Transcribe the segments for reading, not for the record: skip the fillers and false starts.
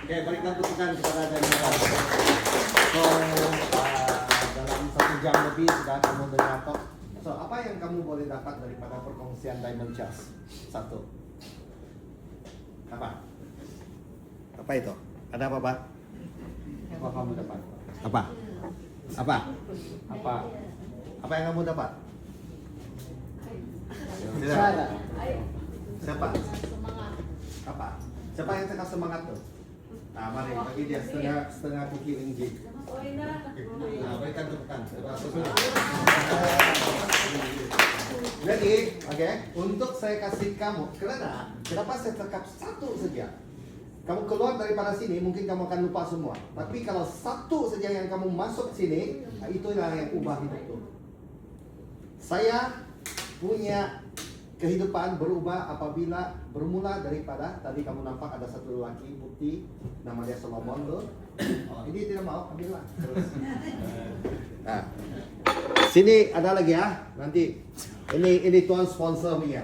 Oke, berikan tepukan kepada Daniel. So, dalam 1 jam lebih sudah kamu dengar kok. So, apa yang kamu boleh dapat daripada perkongsian Diamond Chess? 1. Apa? Apa itu? Ada apa, Pak? Apa kamu dapat? Apa? Apa? Apa? Apa yang kamu dapat? Tidak. Siapa? Apa? Siapa yang cakap semangat tuh? Nah, mari bagi dia setengah kuki ringgit. Nah, berikan tepukan. Jadi, oke, untuk saya kasih kamu, kenapa saya cakap 1 saja? Kamu keluar daripada sini, mungkin kamu akan lupa semua. Tapi kalau 1 saja yang kamu masuk sini, itulah yang ubah hidupku. Saya punya kehidupan berubah apabila bermula daripada tadi kamu nampak ada satu lelaki putih nama dia Solomon tuh. Oh, ini tidak mau ambillah. Nah, sini ada lagi ya. Nanti ini tuan sponsor Mia.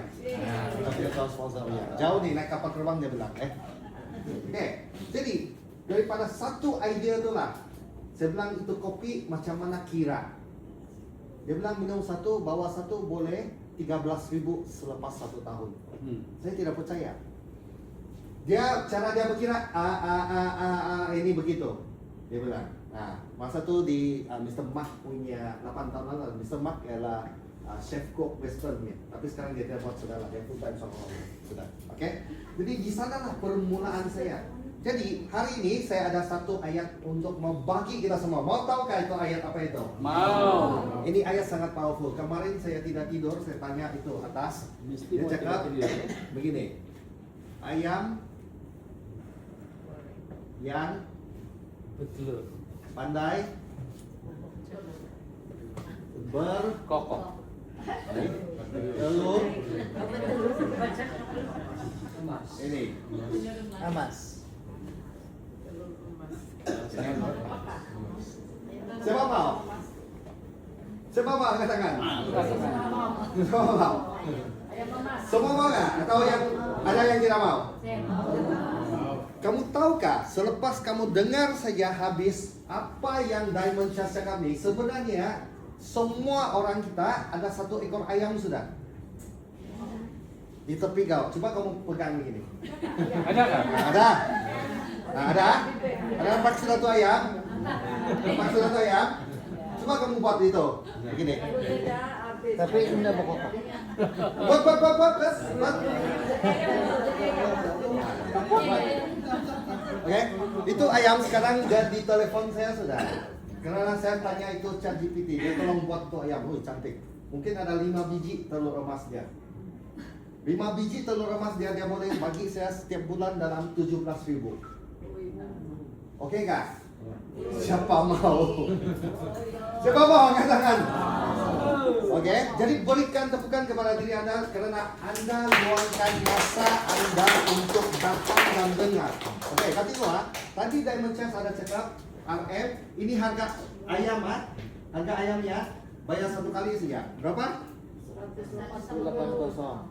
Nanti tuan sponsor Mia. Jauh nih naik kapal terbang dia bilang. Oke, jadi daripada 1 idea tu lah, saya bilang itu kopi macam mana kira. Dia bilang minum 1, bawa 1 boleh 13.000 selepas 1 tahun. Saya tidak percaya. Cara dia berkira ini begitu. Dia bilang. Nah, masa tu di Mr. Mark punya 8 tahun lalu. Mr. Mark ialah chef cook western ni. Tapi sekarang dia tidak buat sudah lah. Dia full time sama orang. Sudah. Oke. Jadi di sanalah permulaan saya. Jadi hari ini saya ada 1 ayat untuk membagi kita semua. Mau tahukah itu ayat apa itu? Mau. Ini ayat sangat powerful. Kemarin saya tidak tidur, saya tanya itu atas. Dia cakap begini. Ayam yang Betul. pandai Kokoh. telur ini Amas. siapa mau? Siapa mau angkat tangan? Semua mau? Semua mau nggak? Atau yang ada yang tidak mau? Kamu tahukah selepas kamu dengar saja habis apa yang Diamond Chess cakap nih, sebenarnya semua orang kita ada 1 ekor ayam sudah di tepi kau. Coba kamu pegang begini. Ada nggak? Ada. Nah, ada. Ada nampak sudah tuh ayam. Nampak sudah tuh ayam. Coba kamu buat itu. Begini. Tapi enggak pokok. Buat. Oke, itu ayam sekarang udah di telepon saya sudah. Karena saya tanya itu ChatGPT, dia tolong buat tuh ayam, cantik. Mungkin ada 5 biji telur emas dia. 5 biji telur emas dia boleh bagi saya setiap bulan dalam 17.000. Oke kak? Siapa mau? Siapa mau angkat tangan? Oke, jadi berikan tepukan kepada diri Anda karena Anda luangkan masa Anda untuk datang dan dengar. Oke, kedua, tadi Diamond Chess ada cakap RM, ini harga ayam harga ayamnya bayar 1 kali saja. Berapa? 180.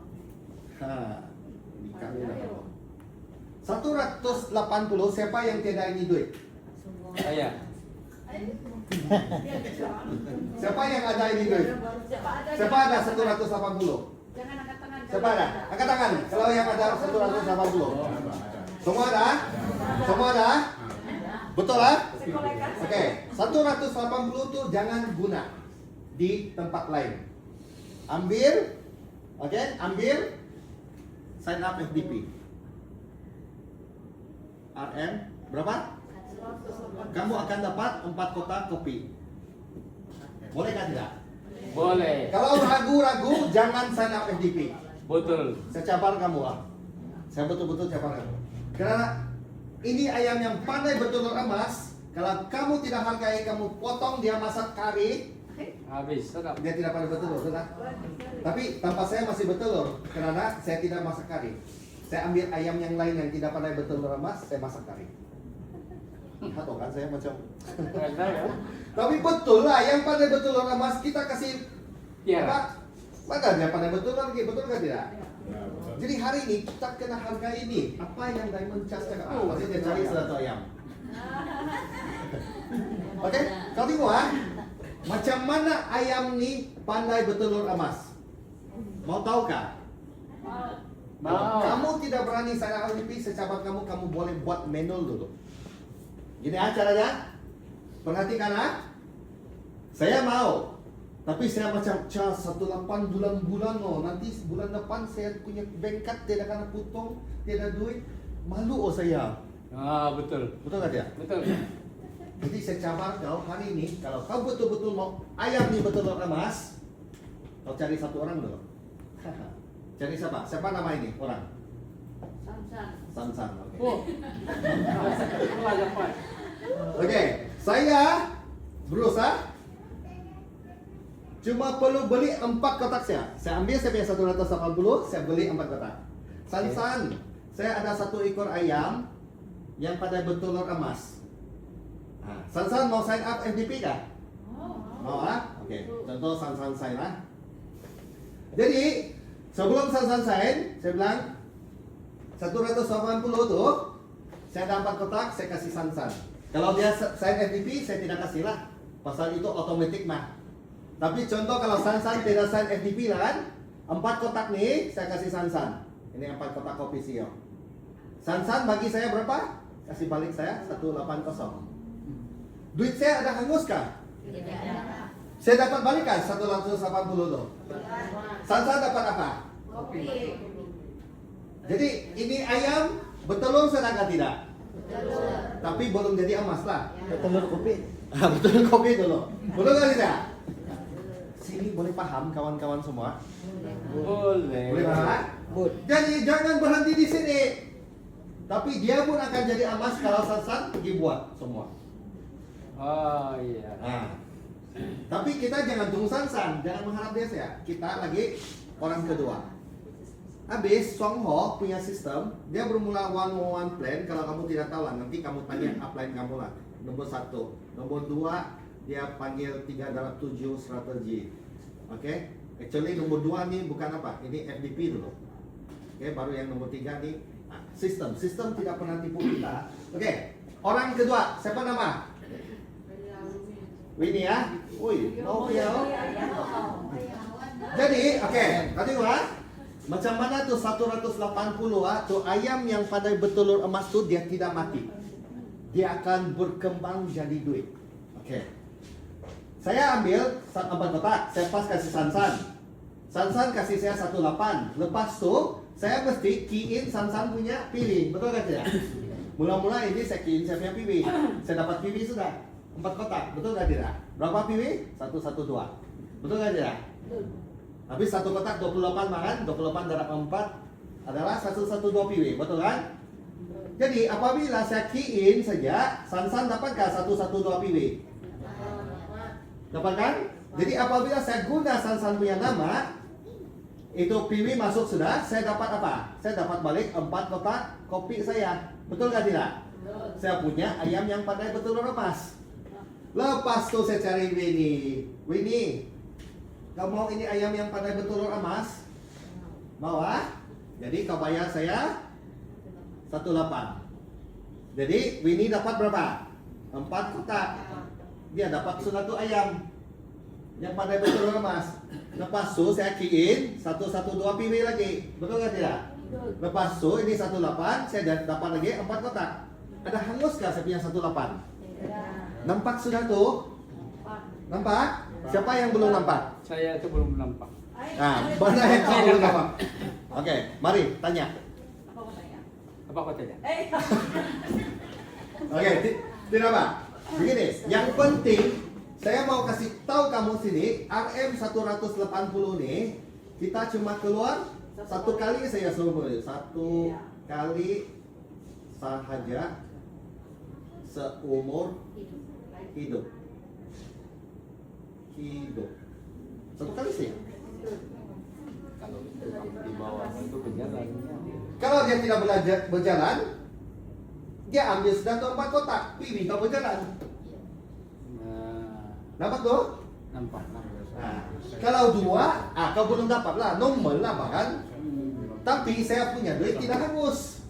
Dikali 180. Siapa yang tiada ini duit? Saya. Siapa yang ada ini duit? Siapa ada 180? Siapa ada? Angkat tangan. Kalau yang ada 180. Semua ada? Semua ada? Betul lah? Oke, 180 tuh jangan guna di tempat lain. Ambil, oke, ambil, sign up FDP. RM berapa? Kamu akan dapat 4 kotak kopi. Boleh kan tidak? Boleh. Kalau ragu-ragu jangan sign up FDP. Betul. Saya cabar kamu lah. Saya betul-betul cabar kamu. Karena ini ayam yang pandai bertelur emas. Kalau kamu tidak hargai, kamu potong dia masak kari, Habis. Sedap. dia tidak pandai bertelur, sudah. Tapi tanpa saya masih bertelur, karena saya tidak masak kari. Saya ambil ayam yang lain yang tidak pandai bertelur emas, saya masak kari. Atau kan saya macam. Ada ya? Tapi betul lah, yang pandai bertelur emas kita kasih Piara. apa? Maka dia pandai betul lagi, betul kan tidak? Jadi hari ini kita kena hargai ini. Apa yang Diamond Charles cakap? Pasti dia cari 100 ayam. Oke, kau tengok macam mana ayam ni pandai bertelur emas? Mau tahu kah? Kalau kamu tidak berani saya RDP, secabat kamu boleh buat manual dulu. Gini caranya. Perhatikan Saya mau. Tapi saya macam Charles 18 bulan nanti bulan depan saya punya bengkat tidak akan potong, tidak duit, malu saya. Betul. Betul tak dia? Betul. Jadi saya cabar kau hari ini, kalau kau betul-betul mau ayam ni betul-betul emas, kau cari satu orang dulu. Cari siapa? Siapa nama ini orang? Samsan. Oke. Oke, saya berusaha cuma perlu beli 4 kotak saya. Saya ambil saya punya 180, saya beli 4 kotak. Sansan, saya ada 1 ekor ayam yang pada bertelur emas. Sansan mau sign up FDP kah? Mau Oke, contoh Sansan sign Jadi, sebelum Sansan sign, saya bilang 180 tuh saya ada 4 kotak, saya kasih Sansan. Kalau dia sign FDP, saya tidak kasih lah. Pasal itu otomatis Tapi contoh kalau Sansan tidak sign FDP kan, 4 kotak nih saya kasih Sansan. Ini 4 kotak kopi Sio. Sansan bagi saya berapa? Kasih balik saya 180. Duit saya ada hangus kah? Tidak. Saya dapat balik kan 180 tuh. Sansan dapat apa? Kopi. Jadi ini ayam bertelur sedangkan tidak? Betul. Tapi belum jadi emas lah. Bertelur kopi. Betul kopi dulu. Betul kan tidak? Sini boleh paham kawan-kawan semua? Boleh. Boleh paham? Good. Jadi jangan berhenti di sini. Tapi dia pun akan jadi emas kalau Sansan pergi buat semua. Iya. Tapi kita jangan tunggu Sansan, jangan mengharap dia saya. Kita lagi orang kedua. Habis Song Ho punya sistem, dia bermula one plan. Kalau kamu tidak tahu lah, nanti kamu tanya upline kamu lah. Nomor 1, nomor 2 dia panggil 3 dalam 7 strategi. Oke? Actually nomor 2 nih bukan apa, ini FDP dulu. Oke, baru yang nomor 3 nih sistem. Sistem tidak pernah tipu kita. Oke, orang kedua, siapa nama? Winnie ya? Wih, no ya. Jadi, oke, tadi macam mana tuh 180 tuh ayam yang pandai bertelur emas tuh dia tidak mati. Dia akan berkembang jadi duit. Oke. Saya ambil 4 kotak, saya pas kasih Sansan. Sansan kasih saya 18. Lepas tuh saya mesti key in Sansan punya pilih, betul kan tidak? Mula-mula ini saya key in saya punya PW. Saya dapat PW sudah 4 kotak, betul kan tidak? Berapa PW? 112. Betul kan tidak? Habis 1 kotak 28 makan, 28 darab 4 adalah 112 PW, betul kan? Jadi apabila saya key in saja, Sansan dapatkah 112 PW? Dapat kan? Jadi apabila saya guna Sansan punya nama, itu PW masuk sudah, saya dapat apa? Saya dapat balik 4 kotak kopi saya. Betul kan tidak? Saya punya ayam yang pandai bertelur emas. Lepas tu saya cari Winnie, kau mau ini ayam yang pandai bertelur emas? Mau Jadi kau bayar saya 18. Jadi Winnie dapat berapa? 4 kotak. Dia dapat 1 ayam yang pandai bertelur emas. Lepas tu saya key in 112 PW lagi. Betul kan tidak? Lepas tu ini 18, saya dapat lagi 4 kotak. Ada hangus kah saya punya 18? Nampak sudah tuh? Nampak? Siapa yang belum nampak? Saya itu belum nampak. Mana yang kau belum nampak? Oke, mari tanya. Apa katanya? Oke, tidak apa. Begini, yang penting saya mau kasih tahu kamu sini RM 180 nih kita cuma keluar 1 kali saya suruh beli 1 kali sahaja seumur hidup 1 kali sih. Kalau itu di bawah itu berjalan. Kalau dia tidak berjalan, dia ambil sedang 4 kotak, PW kau berjalan. Dapat tuh? Nampak. Nah, Kalau 2, kau belum dapat lah, normal lah bahkan. Tapi saya punya duit tidak hangus.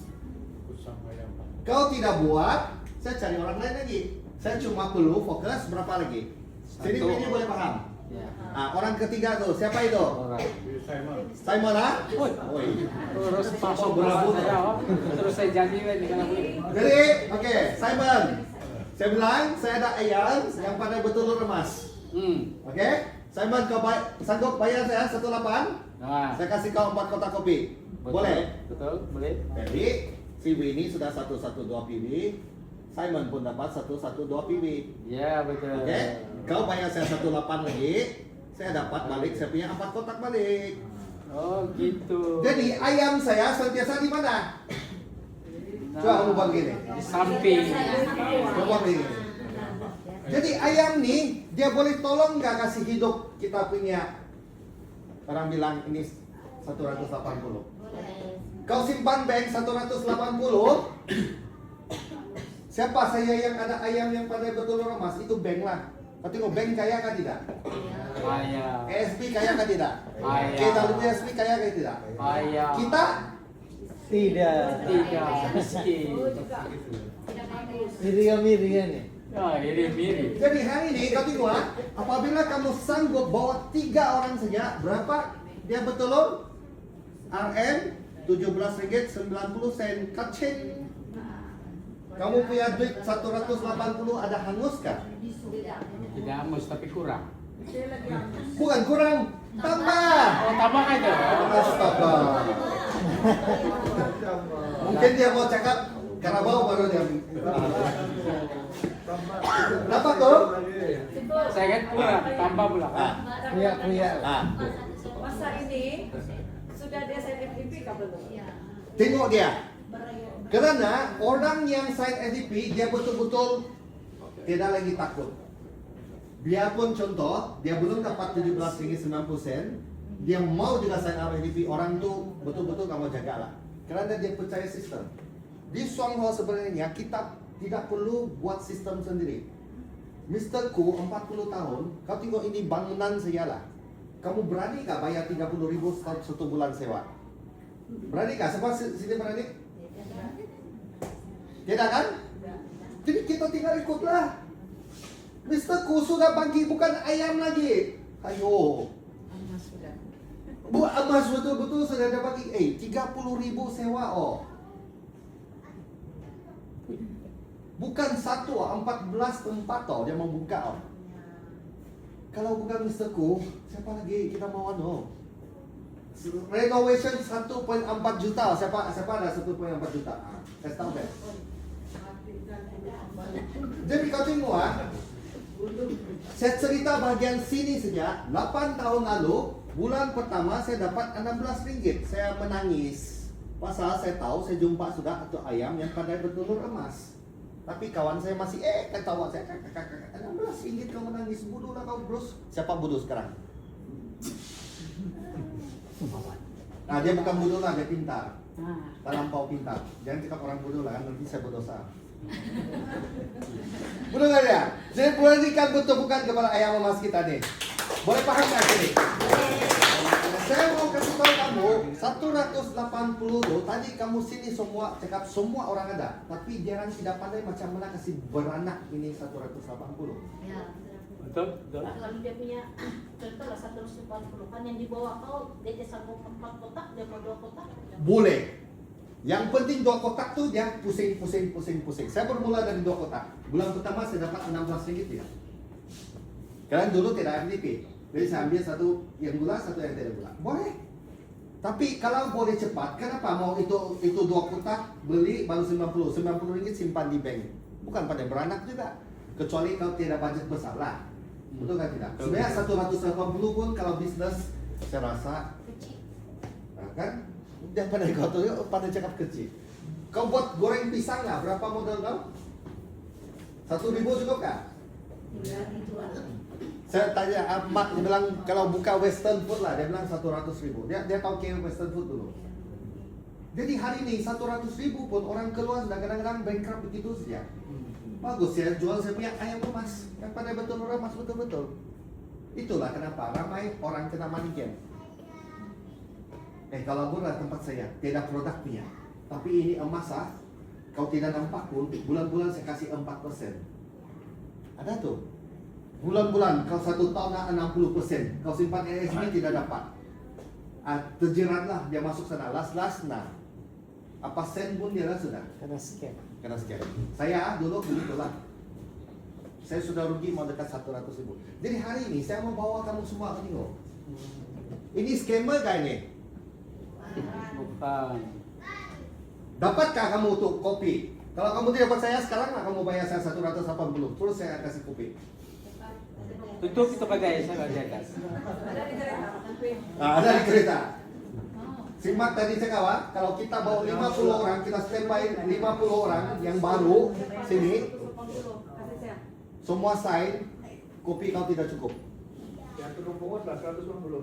Kau tidak buat, saya cari orang lain lagi. Saya cuma perlu fokus berapa lagi? Sini ini boleh paham. Ya. Orang ketiga tuh, siapa itu? Orang. Simon lah. Terus masuk bola saya, terus saya jadi dengan aku. Jadi, oke, Simon. Saya bilang, saya ada ayam yang pandai bertelur emas. Oke? Simon, kau sanggup bayar saya 1,8? Nah, Saya kasih kau 4 kotak kopi. Boleh? Betul, boleh. Jadi, si Winnie sudah 112 PB. Simon pun dapat 112 PB. Ya, betul. Oke? Kau bayar saya 18 lagi. Saya dapat balik, saya punya 4 kotak balik. Oh, gitu. Jadi, ayam saya senantiasa di mana? Coba kamu buat gini. Di samping. Coba buat gini. Jadi ayam nih, dia boleh tolong nggak kasih hidup kita punya, orang bilang ini 180. Kau simpan bank 180. Siapa saya yang ada ayam yang pandai bertelur emas? Itu bank lah. Kau tengok bank kaya kah tidak? Ayah. KSP kaya kah tidak? Kaya. KWSP kaya kah tidak? Ayah. Kita Tidak. Tidak miskin. Miringan nih. Ya, mirip-mirip. jadi hari ini kau tengok, apabila kamu sanggup bawa 3 orang saja, berapa dia bertelur? RM RM17.90. Kacing. Kamu punya duit 180 ada hangus kah? Tidak mus, tapi kurang. Bukan kurang, tambah. Oh, tambah kan itu? Astaga. Mungkin dia mau cakap Karabau baru dia. Kenapa tuh? Saya kan kurang, tambah pula. Kuya. Masa ini sudah dia SNDP kah belum? Tengok dia. Karena orang yang sign NDP dia betul-betul tidak lagi takut. Biarpun contoh dia belum dapat RM17.90, dia mau juga sign up NDP, orang tuh betul-betul kamu jagalah. Karena dia percaya sistem. Di Songhua sebenarnya kita tidak perlu buat sistem sendiri. Mr. Ku 40 tahun, kau tengok ini bangunan saya lah. Kamu berani kah bayar 30.000 satu bulan sewa? Berani kah? Siapa sini berani? Tidak kan? Jadi kita tinggal ikutlah. Mr. Ku sudah bagi bukan ayam lagi. Ayo. Bu emas betul-betul sudah ada bagi. 30.000 sewa oh. Bukan 14 tempat oh dia membuka oh. Kalau bukan Mr. Ku, siapa lagi kita mau ano? Renovation 1.4 juta. Siapa ada 1.4 juta? Kasih tahu guys. Jadi kau tengok saya cerita bagian sini saja. 8 tahun lalu, bulan pertama saya dapat RM16. Saya menangis. Pasal saya tahu saya jumpa sudah satu ayam yang pandai bertelur emas. Tapi kawan saya masih ketawa saya RM16 kau menangis, bodoh lah kau bros. Siapa bodoh sekarang? Nah dia bukan bodoh lah, dia pintar. Terlampau pintar. Jangan cakap orang bodoh lah, nanti saya berdosa. Betul gak ya? Jadi berikan bentuk-bukan kepada ayam emas kita nih. Boleh paham gak sini? Saya mau kasih tahu kamu 180 tuh tadi kamu sini semua cakap semua orang ada, tapi dia orang tidak pandai macam mana kasih beranak ini 180. Ya. Betul, betul. Kalau dia punya contoh lah 140 kan yang dibawa kau dia sanggup 4 kotak, dia mau 2 kotak. Boleh. Yang penting 2 kotak tuh dia pusing. Saya bermula dari 2 kotak. Bulan pertama saya dapat RM16 ya. Karena dulu tidak FDP. Jadi saya ambil satu yang gula, satu yang tidak gula. Boleh. Tapi kalau boleh cepat, kenapa mau itu 2 kotak beli baru RM90 simpan di bank. Bukan pada beranak juga. Kecuali kalau tidak budget besar lah. Betul kan tidak? Sebenarnya 180 pun kalau bisnis saya rasa kan dia pada kau tuh pada cakap kecil. Kau buat goreng pisang lah, berapa modal kau? 1.000 cukup kah? Saya tanya Mak, dia bilang kalau buka Western Food lah, dia bilang 100.000. Dia tahu kayak Western Food dulu. Jadi hari ini 100.000 pun orang keluar sudah kadang-kadang bankrupt begitu saja. Bagus ya, jual saya punya ayam emas yang pada betul emas betul-betul. Itulah kenapa ramai orang kena money game. Kalau bulan tempat saya tidak produknya, tapi ini emas kau tidak nampak pun bulan-bulan saya kasih 4%. Ada tuh. Bulan-bulan kau 1 tahun 60%, kau simpan ESG tidak dapat. Terjeratlah dia masuk sana, las-las nah. Apa sen pun dia sudah. Karena scam. Karena sekian. Saya dulu begitulah. Saya sudah rugi mau dekat 100.000. Jadi hari ini saya mau bawa kamu semua ke tengok. Ini scammer kah ini? Bukan. Dapatkah kamu untuk kopi? Kalau kamu tidak percaya sekarang lah kamu bayar saya 180. Terus saya kasih kopi. Tutup itu kagak saya nggak jaga. Ada di kereta. Simak tadi saya kawan, kalau kita bawa 50 orang, kita standby 50 orang yang baru sini, semua sign, kopi kau tidak cukup. Yang terhubungan lah 180.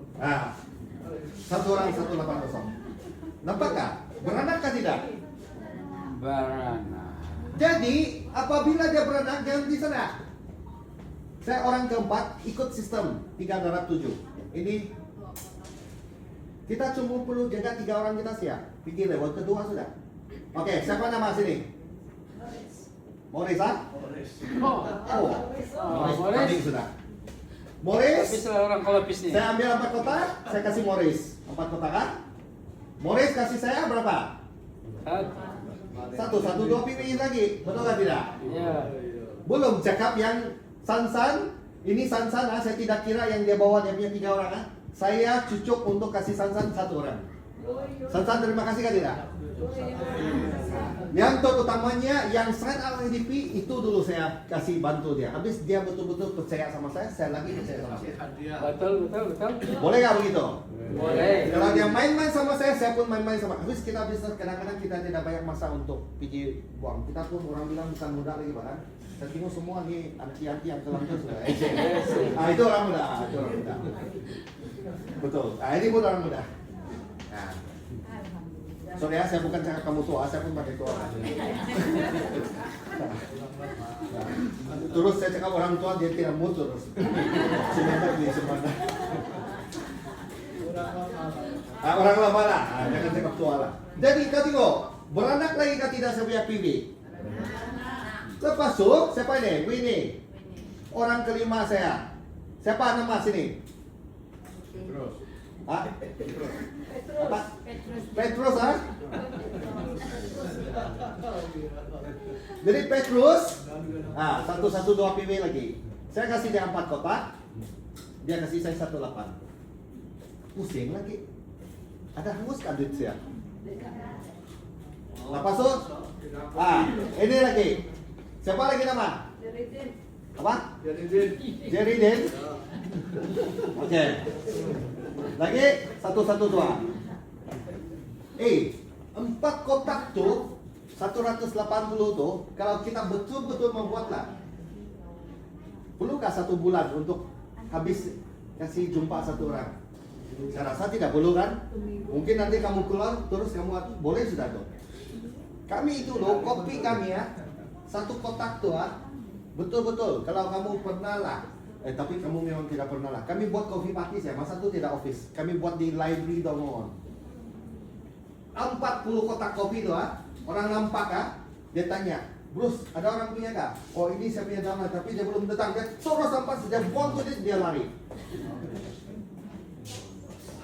Satu orang 180. Nampakkah? Beranakkah tidak? Barana. Jadi apabila dia beranak jangan di sana. Saya orang keempat ikut sistem 3 darat 7. Ini kita cuma perlu jaga 3 orang kita siap. Pikir level kedua sudah. Oke, siapa nama sini? Morris Oh. Morris tadi sudah. Morris. Tapi orang kolopis nih. Saya ambil 4 kotak, saya kasih Morris. 4 kotak kan? Morris kasih saya berapa? Satu, 2 pilih lagi. Betul kan tidak? Iya. Belum cakap yang Sansan. Ini Sansan, saya tidak kira yang dia bawa dia punya 3 orang. Saya cucuk untuk kasih Sansan 1 orang. Sansan terima kasih kan tidak? Yang terutamanya yang sign up HDP itu dulu saya kasih bantu dia. Habis dia betul-betul percaya sama saya lagi percaya sama saya. Betul. Boleh nggak begitu? Boleh. Kalau dia main-main sama saya pun main-main sama. Habis kita bisnis kadang-kadang kita tidak banyak masa untuk pergi buang. Kita pun orang bilang bukan muda lagi bahkan. Saya tengok semua nih anti-anti yang kelam itu sudah. Itu orang muda. Itu orang muda. Betul. Ini pun orang muda. Nah. Sorry ya, saya bukan cakap kamu tua, saya pun pakai tua. Terus saya cakap orang tua dia tidak mau terus. Sebentar nih sebentar. Orang lama lah, jangan cakap tua lah. Jadi kau tengok, beranak lagi kau tidak saya punya PB. Lepas tu, siapa ini? Winnie. Orang kelima saya. Siapa nama sini? Apa? Petrus Jadi Petrus 112 PW lagi. Saya kasih dia 4 kotak. Dia kasih saya 18. Pusing lagi. Ada hangus kan duit saya. Lepas tu ini lagi. Siapa lagi nama? Apa? Jeridin. Oke. Lagi 112. 4 kotak tuh 180 tuh kalau kita betul-betul membuatlah. Perlukah 1 bulan untuk habis kasih jumpa 1 orang? Saya rasa tidak perlu kan? Mungkin nanti kamu keluar terus kamu boleh sudah tuh. Kami itu loh kopi kami ya 1 kotak tuh betul-betul kalau kamu pernah lah. Tapi kamu memang tidak pernah lah. Kami buat coffee party ya, masa itu tidak office. Kami buat di library Dongon. 40 kotak kopi itu orang nampak dia tanya, Bruce, ada orang punya kah? Oh ini saya punya dana, tapi dia belum datang. Dia suruh sampah, dia buang tuh dia lari.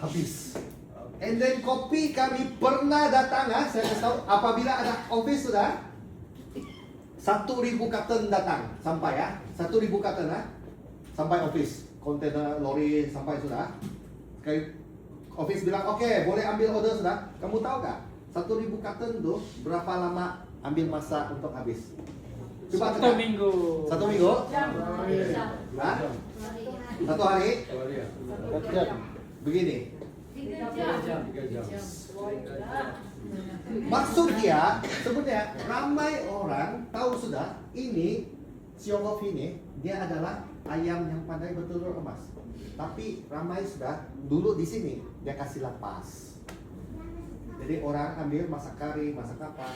Habis. And then kopi kami pernah datang saya kasih tahu, apabila ada office sudah 1.000 karton datang sampai 1.000 karton sampai office, kontainer lori sampai sudah. Kayak office bilang oke, boleh ambil order sudah. Kamu tahu gak? 1.000 karton tuh berapa lama ambil masa untuk habis? Coba 1 minggu. 1 minggu? Hah? 1 hari? Begini. 3 jam. Maksud dia sebenarnya ramai orang tahu sudah ini Sionghof ini dia adalah ayam yang pandai betul-betul emas. Tapi ramai sudah dulu di sini dia kasih lapas. Jadi orang ambil masak kari, masak apa?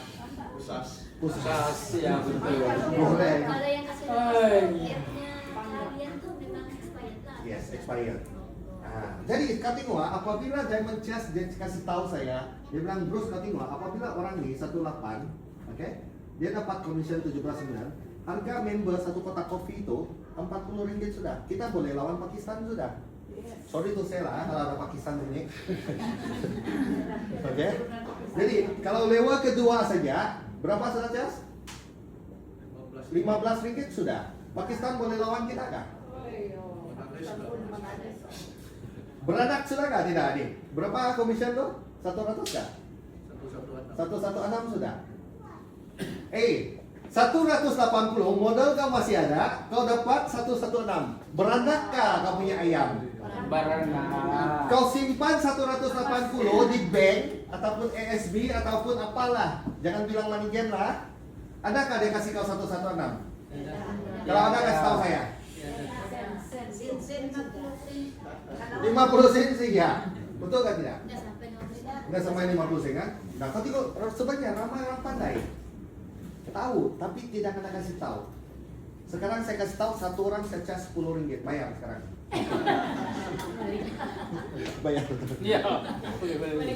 Pusas. Ya betul. Boleh. Kalau yang kasih Ay. airnya kalian tuh memang expired lah. Yes. Yes, expired. Jadi Katingwa, apabila Diamond Chest dia kasih tahu saya, dia bilang Bruce Katingwa, apabila orang ini 18, oke, dia dapat komisen 17.9, harga member satu kotak kopi itu Rp40 sudah. Kita boleh lawan Pakistan sudah. Sorry to say lah kalau ada Pakistan ini. Oke. Jadi kalau lewat kedua saja, berapa sudah Chess? Rp15 sudah. Pakistan boleh lawan kita kah? Beranak sudah nggak? Tidak, adik. Berapa komisen tuh? 100 kah? 116 sudah. 180 modal kau masih ada, kau dapat 116. Beranak kah kau punya ayam? Beranak. Kau simpan 180 di bank ataupun ASB ataupun apalah. Jangan bilang money game lah. Adakah dia kasih kau 116? Kalau ada kasih tahu saya. 50 sen sih ya. Betul kan tidak? Enggak sampai 50 sen kan? Nah, ketika sebenarnya ramai orang pandai. Tahu, tapi tidak kena kasih tahu. Sekarang saya kasih tahu satu orang saya cas Rp10, bayar sekarang. Bayar. Iya. Boleh.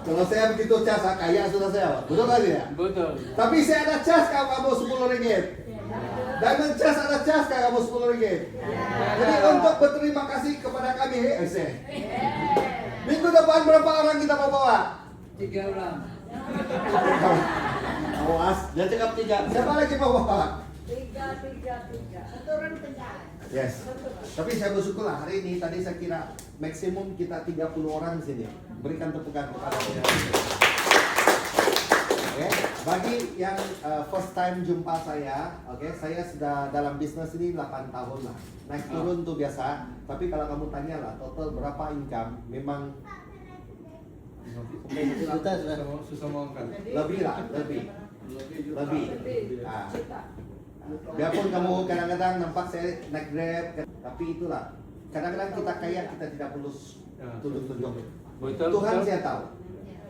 Kalau saya begitu cas, kaya sudah saya. Betul kan ya? Betul. Tapi saya ada cas kamu Rp10. Diamond Chest ada cas kamu Rp10. Jadi untuk berterima kasih kepada kami, minggu depan berapa orang kita mau bawa? 3 orang. Awas, dia cakap 3. Siapa lagi mau bawa? 3. Satu orang tegak. Yes. Tapi saya bersyukur lah hari ini tadi saya kira maksimum kita 30 orang di sini. Berikan tepukan kepada dia. Oke, bagi yang first time jumpa saya, oke, saya sudah dalam bisnis ini 8 tahun lah. Naik turun tuh biasa. Tapi kalau kamu tanya lah total berapa income, memang Juta sudah. Susah mau kan? lebih lah, lebih. Biarpun kamu kadang-kadang nampak saya naik Grab, tapi itulah. Kadang-kadang kita kaya kita tidak perlu tunjuk-tunjuk. Betul. Tuhan betul. saya tahu.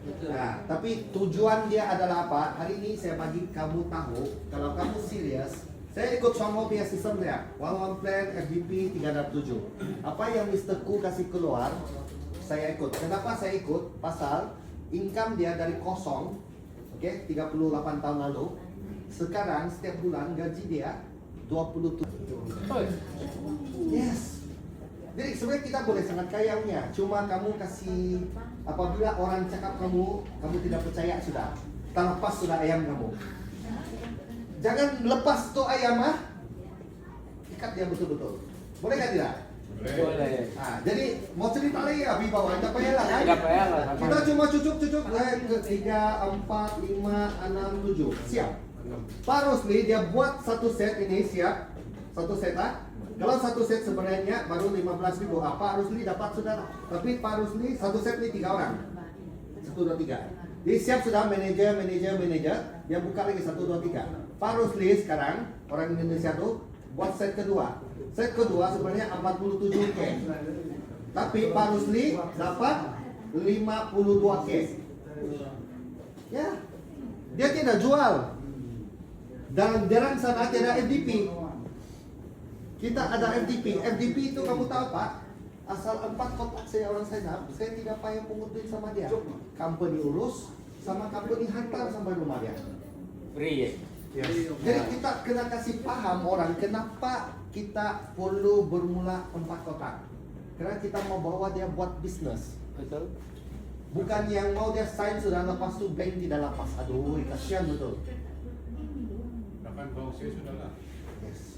Nah, tapi tujuan dia adalah apa? Hari ini saya bagi kamu tahu, kalau kamu serius, saya ikut Songho punya sistem ya. One plan FDP 307. Apa yang Mr. Ku kasih keluar, saya ikut. Kenapa saya ikut? Pasal income dia dari kosong, oke, 38 tahun lalu. Sekarang setiap bulan gaji dia 27. Oh, Yes. Jadi sebenarnya kita boleh sangat kaya punya. Cuma kamu kasih, apabila orang cakap kamu tidak percaya sudah. Terlepas sudah ayam kamu. Jangan lepas tuh ayam ikat dia betul-betul. Boleh kan tidak? boleh. Nah, jadi mau cerita lagi ya, di bawah tidak payah lah kan? Tidak payah lah. Kita cuma cucuk-cucuk ke 3, 4, 5, 6, 7. Siap. Pak Rusli dia buat satu set ini siap. Satu set Kalau satu set sebenarnya baru 15.000. Pak Rusli dapat sudah. Tapi Pak Rusli satu set ini 3 orang. 1, 2, 3. Jadi siap sudah manajer. Dia buka lagi 1, 2, 3. Pak Rusli sekarang orang Indonesia tuh buat set kedua. Set kedua sebenarnya 47K. Tapi Pak Rusli dapat 52K. Ya. Dia tidak jual. Dan dalam sana tidak FDP. Kita ada FDP. FDP itu kamu tahu Pak? Asal 4 kotak saya orang sign-up, saya tidak payah pungut duit sama dia. Company urus, sama company hantar sampai rumah dia. Free. Jadi kita kena kasih paham orang kenapa kita perlu bermula 4 kotak. Karena kita mau bawa dia buat bisnis. Betul. Bukan yang mau dia sign sudah lepas tuh bank tidak lepas. Aduh, kasihan betul. Bahkan bangsa sudah lah. Yes.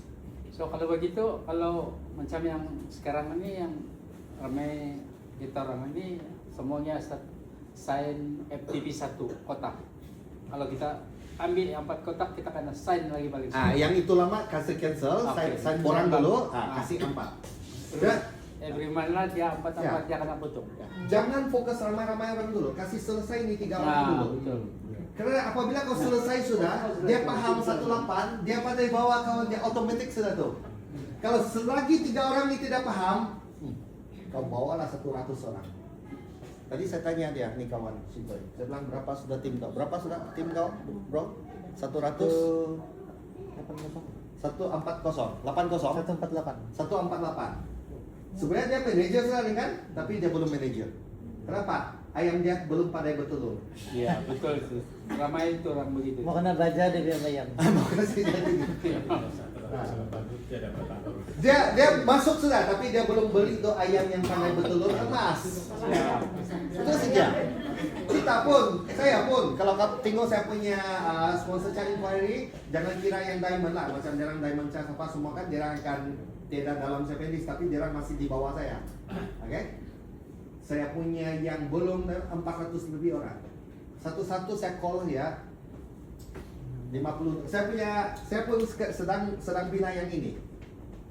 So kalau begitu, kalau macam yang sekarang ini yang ramai kita orang ini semuanya sign FTP 1 kotak. Kalau kita ambil 4 kotak, kita kena sign lagi balik. Yang itu lama kasih cancel, Okay. sign borang dulu, kasih 4. Dan Every month lah dia 4 dia kena potong. jangan fokus ramai-ramai orang dulu, kasih selesai nih 3 orang dulu. Betul. Karena apabila kau selesai sudah, dia paham 18, dia pandai bawa kau, dia otomatis sudah tuh. Kalau selagi 3 orang ini tidak paham, kau bawalah 100 orang. Tadi saya tanya dia, nih kawan, si Boy. Saya bilang berapa sudah tim kau? Berapa sudah tim kau, bro? 100? 140? 80? 148. 148. Sebenarnya dia manajer sekali kan, tapi dia belum manajer. Kenapa? Ayam dia belum pandai bertelur. Iya, betul itu. Ramai itu orang begitu. Mau kena baja deh biar bayam. Makanya sih jadi gitu. Dia masuk sudah, tapi dia belum beli tuh ayam yang pandai bertelur emas. Ya. Itu saja. Kita pun, saya pun, kalau kamu tengok saya punya sponsor cari inquiry, jangan kira yang diamond lah, macam jarang diamond cas apa semua kan jarang akan tidak dalam Sependis, tapi jarang masih di bawah saya. Oke? Saya punya yang belum 400 lebih orang. Satu-satu saya call ya. 50. Saya pun sedang bina yang ini.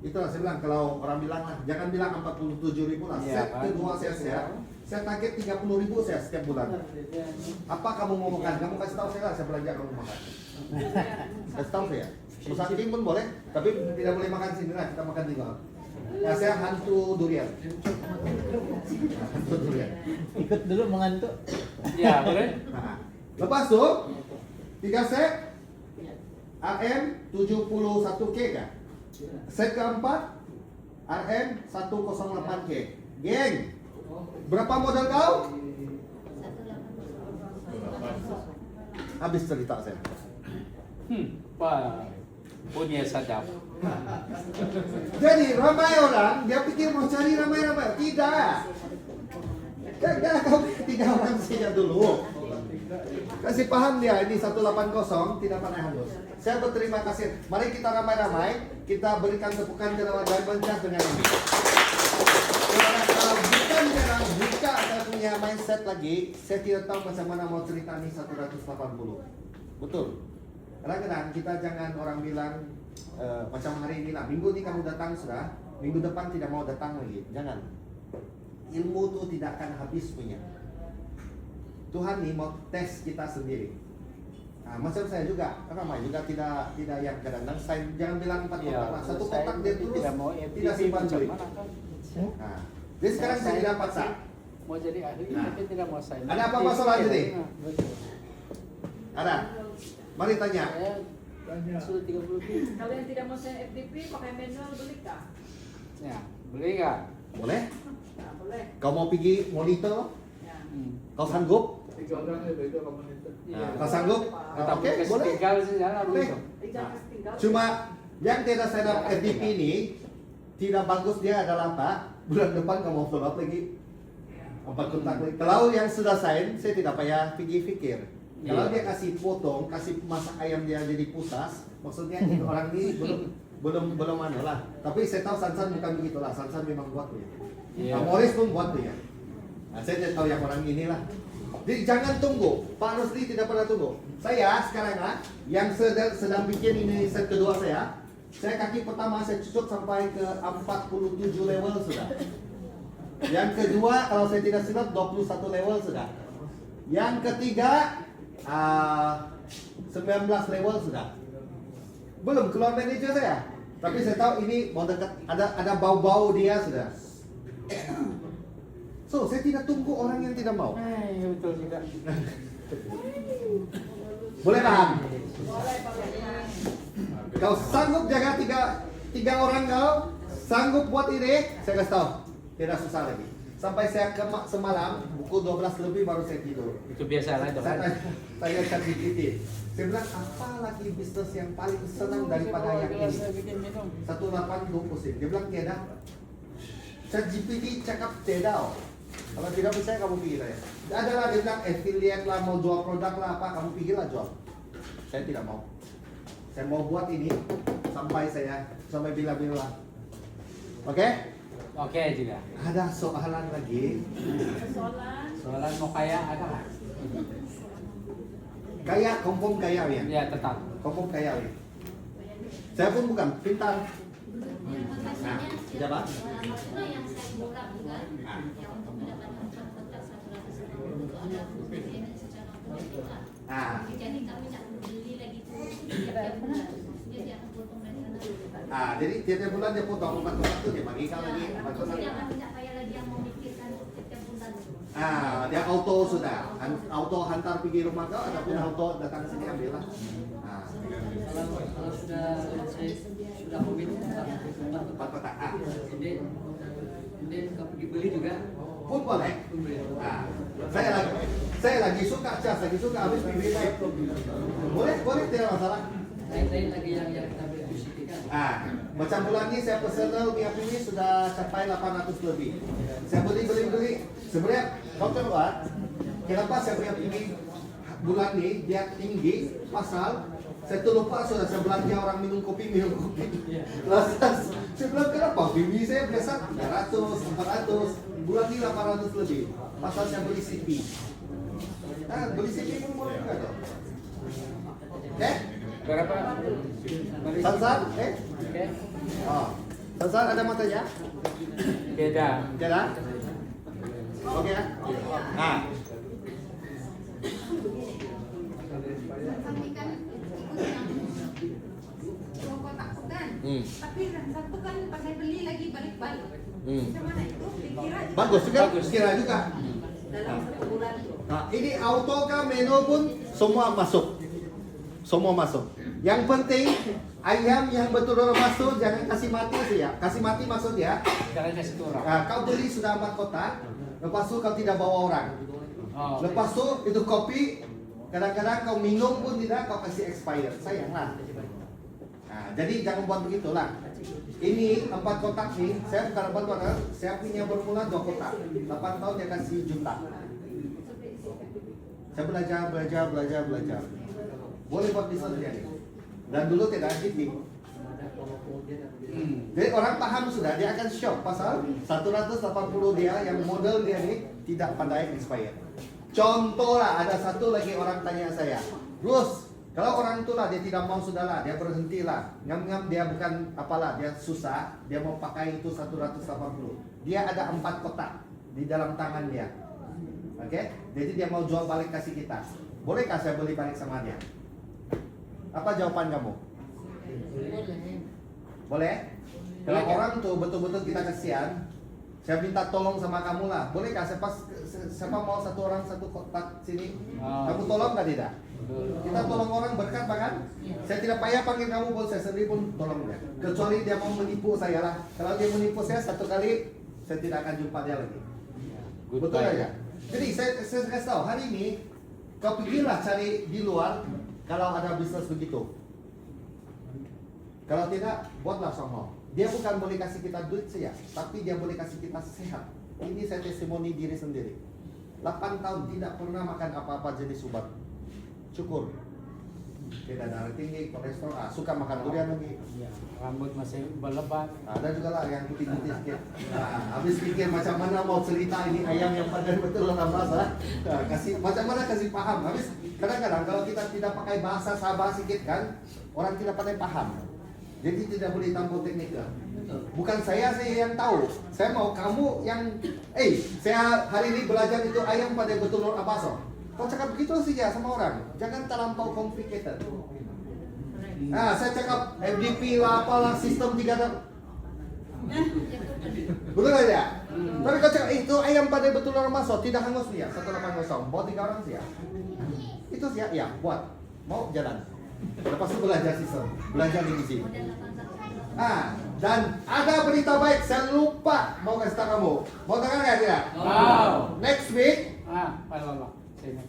Itulah saya bilang, kalau orang bilang lah, jangan bilang 47.000 lah. Iya, Set kedua saya target 30.000 saya setiap bulan. Apa kamu mau makan? Kamu kasih tahu saya lah, saya belanja kamu makan. Kasih tahu saya. Pesan tim pun boleh, tapi tidak boleh makan sini lah, kita makan di luar. Ya, saya hantu durian. Hantu durian. Ikut dulu mengantuk. Ya, boleh. Nah, lepas tuh 3 set RM 71K kan? Set keempat RM 108K. Geng, berapa modal kau? Habis cerita saya. Wah, punya sadap. Jadi ramai orang dia pikir mau cari ramai-ramai. Tidak. Jangan kau 3 orang saja dulu. Kasih paham dia ini 180 tidak pernah halus. Saya berterima kasih. Mari kita ramai-ramai, kita berikan tepukan kepada Diamond Chas dengan ini. Kalau bukan jarang buka saya punya mindset lagi, saya tidak tahu macam mana mau cerita nih 180. Betul. Kadang-kadang kita jangan orang bilang macam hari ini lah, minggu ini kamu datang sudah, minggu depan tidak mau datang lagi. Jangan. Ilmu itu tidak akan habis punya. Tuhan nih mau tes kita sendiri. Nah, macam saya juga, ramai juga tidak yang kadang-kadang saya jangan bilang 4 kotak lah, 1 kotak dia terus tidak simpan duit. Nah, jadi sekarang saya tidak paksa. Mau jadi ahli tapi tidak mau sign. Ada apa masalah jadi? Ada? Mari tanya. Saya sudah 30 lebih. Kalau yang tidak mau sign FDP pakai manual beli kah? Ya, boleh nggak? Boleh? Nah, boleh. Kau mau pergi monitor? Ya. Kau sanggup? 3 orang ya beda komunitas. Iya. Kau sanggup? Tetap Oke, boleh. tinggal saja Boleh. Tinggal tinggal. Cuma yang tidak saya dapat FDP ini tidak bagus dia adalah apa? Bulan depan kamu mau follow up lagi. 4 kontak lagi. Kalau yang sudah sign, saya tidak payah pikir-pikir. Kalau Iya. dia kasih potong, kasih masak ayam dia jadi pusas, maksudnya ini orang ini belum anu lah. Tapi saya tahu Sansan bukan begitu lah. Sansan memang buat tuh ya. Iya. Nah, Morris pun buat tuh ya. Nah, saya tidak tahu yang orang ini lah. Jadi jangan tunggu. Pak Nusri tidak pernah tunggu. Saya sekarang yang sedang bikin ini set kedua saya kaki pertama saya cucuk sampai ke 47 level sudah. Yang kedua kalau saya tidak silap 21 level sudah. Yang ketiga 19 level sudah. Belum keluar manajer saya. Tapi saya tahu ini mau dekat, ada bau-bau dia sudah. So, saya tidak tunggu orang yang tidak mau. Betul juga. Boleh paham? Boleh, boleh. Kau sanggup jaga tiga orang kau, sanggup buat ini, saya kasih tahu. Tidak susah lagi. Sampai saya semalam, pukul 12 lebih baru saya tidur. Itu biasa lah, Saya chat GPT. Saya bilang, apa lagi bisnis yang paling senang daripada yang ini? 180 pusing. Dia bilang, tidak. Chat GPT cakap tidak. Kalau tidak percaya kamu pikir aja. Ada lah dia bilang affiliate lah, mau jual produk lah apa, kamu pikirlah jual. Saya tidak mau. Saya mau buat ini sampai bila-bila. Oke? Oke juga. Ada soalan lagi? Soalan mau kaya ada nggak? Kaya, kompom kaya ya? Ya tetap. Kompom kaya ya? Saya pun bukan, pintar. Nah, siapa? Maksudnya yang saya buka juga yang untuk mendapatkan kontrak 180 itu ada pembelian secara otomatis. Jadi kami tidak beli lagi tiap bulan. Dia akan potong dari sana. Jadi tiap bulan dia potong 4 itu dia bagi kau lagi 4 Maksudnya tidak payah lagi yang memikirkan tiap bulan. Dia auto sudah, auto hantar pergi rumah kau ataupun auto datang sini ambil lah. Kalau sudah selesai sudah komit Tempat kotak. ini kalau pergi beli juga Pun boleh. Saya lagi suka cas, lagi suka habis bibir. Boleh tidak masalah. lain lagi yang kita beli di sini kan. Macam bulan ini saya personal minyak ini sudah capai 800 lebih. Saya beli. Sebenarnya kau tahu kenapa saya punya ini bulan ini dia tinggi pasal saya tuh lupa sudah saya belanja orang minum kopi. Lantas saya bilang kenapa bibi saya biasa 300, 400, bulan ini 800 lebih. Pasal saya beli CP. Beli CP pun boleh juga dong. Oke? Berapa? Sansan? Oke. Sansan ada matanya? Beda. Tidak? Oke ya? Kami kan ikut yang dua kotak kan. Tapi yang satu kan pas saya beli lagi balik-balik. Gimana itu? Dikira juga Bagus juga, kira juga. Dalam 1 bulan. Ini auto kah menu pun semua masuk. Semua masuk. Yang penting ayam yang betul-betul masuk jangan kasih mati sih ya. Kasih mati maksud ya. Jangan kasih turun. Kau beli sudah 4 kotak, lepas itu kau tidak bawa orang. Oh. Lepas itu kopi kadang-kadang kau minum pun tidak kau kasih expired. Sayanglah. Jadi jangan buat begitulah. Ini 4 kotak nih, saya bukan 4 kotak, saya punya bermula 2 kotak. 8 tahun dia kasih juta. Saya belajar. Boleh buat bisnis dia nih. Dan dulu tidak gini. Jadi orang paham sudah, dia akan shock pasal 180 dia yang model dia nih tidak pandai expired. Contoh lah, ada satu lagi orang tanya saya, Rus, kalau orang itu lah dia tidak mau sudahlah, dia berhentilah. Ngam-ngam dia bukan apalah, dia susah, dia mau pakai itu 180. Dia ada 4 kotak di dalam tangan dia. Oke? Jadi dia mau jual balik kasih kita. Bolehkah saya beli balik sama dia? Apa jawaban kamu? Boleh? Kalau orang tuh betul-betul kita kasihan, saya minta tolong sama kamu lah. Bolehkah siapa mau satu orang satu kotak sini? Kamu tolong nggak tidak? Kita tolong orang berkat bahkan. Saya tidak payah panggil kamu pun, saya sendiri pun tolong dia. Kecuali dia mau menipu saya lah. Kalau dia menipu saya satu kali, saya tidak akan jumpa dia lagi. Betul aja. Jadi saya kasih tahu hari ini kau pergilah cari di luar kalau ada bisnis begitu. Kalau tidak, buatlah somehow. Dia bukan boleh kasih kita duit saja, tapi dia boleh kasih kita sehat. Ini saya testimoni diri sendiri. 8 tahun tidak pernah makan apa-apa jenis obat. Cukur. Tidak darah tinggi, kolesterol, suka makan durian lagi. Ya, rambut masih berlebat. Ada juga lah yang putih-putih sedikit. Habis pikir macam mana mau cerita ini ayam yang pandai betul dalam bahasa. Kasih macam mana kasih paham. Habis kadang-kadang kalau kita tidak pakai bahasa Sabah sedikit kan, orang tidak pandai paham. Jadi tidak boleh tampil teknikal. Bukan saya yang tahu. Saya mau kamu yang saya hari ini belajar itu ayam pada betul apa so. Kau cakap begitu saja sama orang. Jangan terlampau complicated. Saya cakap FDP lah apalah sistem 3 betul aja. Tapi kau cakap itu ayam pada betul orang masuk tidak hangus dia 180 buat 3 orang sih ya. Itu sih ya buat mau jalan. Lepas itu belajar sistem, belajar di sini. Dan ada berita baik, saya lupa mau kasih tahu kamu. Mau dengar nggak tidak? Wow. Next week,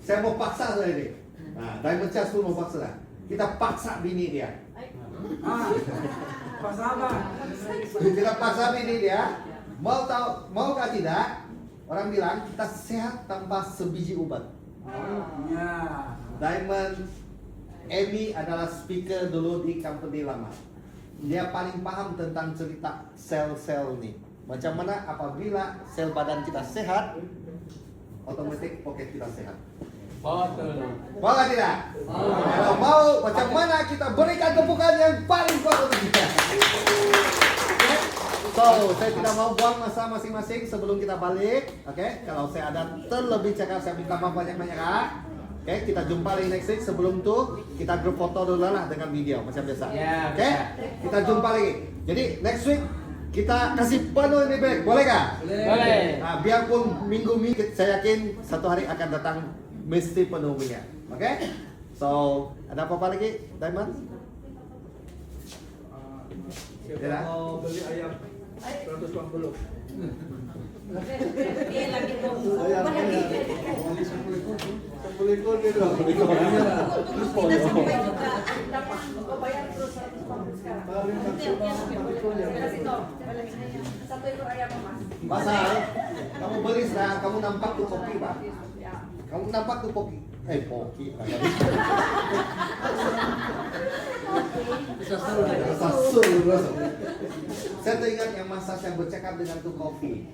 saya mau paksa saya ini. Diamond Charge pun mau paksa lah. Kita paksa bini dia. Kita paksa bini dia. Mau nggak tidak? Orang bilang kita sehat tanpa sebiji obat. Diamond Amy adalah speaker dulu di company lama. Dia paling paham tentang cerita sel-sel nih. Macam mana apabila sel badan kita sehat, otomatis pocket kita sehat. Betul. Mau nggak tidak? Kalau mau, macam mana kita berikan tepukan yang paling kuat untuk kita. So, saya tidak mau buang masa masing-masing sebelum kita balik. Oke, kalau saya ada terlebih cakap, saya minta maaf banyak-banyak. Oke, kita jumpa lagi next week. Sebelum itu kita grup foto dulu lah dengan video macam biasa. Ya, Oke, kita jumpa lagi. Jadi next week Kita kasih penuh ini Bek, boleh gak? Boleh. Nah, biarpun minggu-minggu saya yakin satu hari akan datang mesti penuhnya. Oke? So, ada apa-apa lagi, Diamond? Siapa mau beli ayam 140? Dia lagi mau apa lagi? 10 ekor dia dong. Kita sampai juga dapat kau bayar terus 140 sekarang. Kasih tau. Satu ekor ayam Mas. Pasal, kamu beli sekarang, kamu nampak tuh kopi, Pak. Ya. Kamu nampak tuh kopi. Poki. Saya teringat yang masa saya bercakap dengan tuh kopi.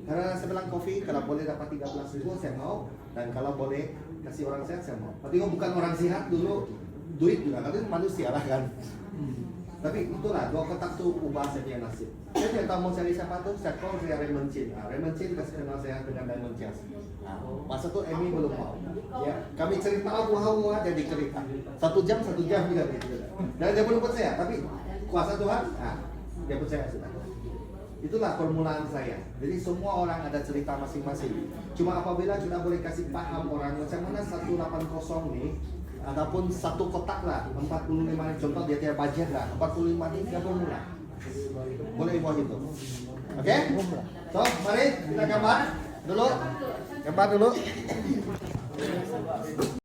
Karena saya bilang kopi, kalau boleh dapat 13.000 saya mau, dan kalau boleh kasih orang sehat saya mau. Tapi bukan orang sehat dulu, duit juga, tapi manusia lah kan. Tapi itulah, 2 kotak tuh ubah saya punya nasib. Saya tidak tahu mau cari siapa tuh, saya call saya Raymond Chin. Raymond Chin kasih kenal saya dengan Diamond Chess. Masa tuh Amy belum mau. Ya, kami cerita abu-abu jadi cerita. 1 jam juga gitu. Dan dia belum percaya, tapi kuasa Tuhan, dia percaya sudah. Itulah permulaan saya. Jadi semua orang ada cerita masing-masing. Cuma apabila kita boleh kasih paham orang macam mana 180 nih, ataupun satu kotak lah 45 contoh dia tiap budget lah 45 ini dia bermula boleh buat itu. Oke? So mari kita gambar dulu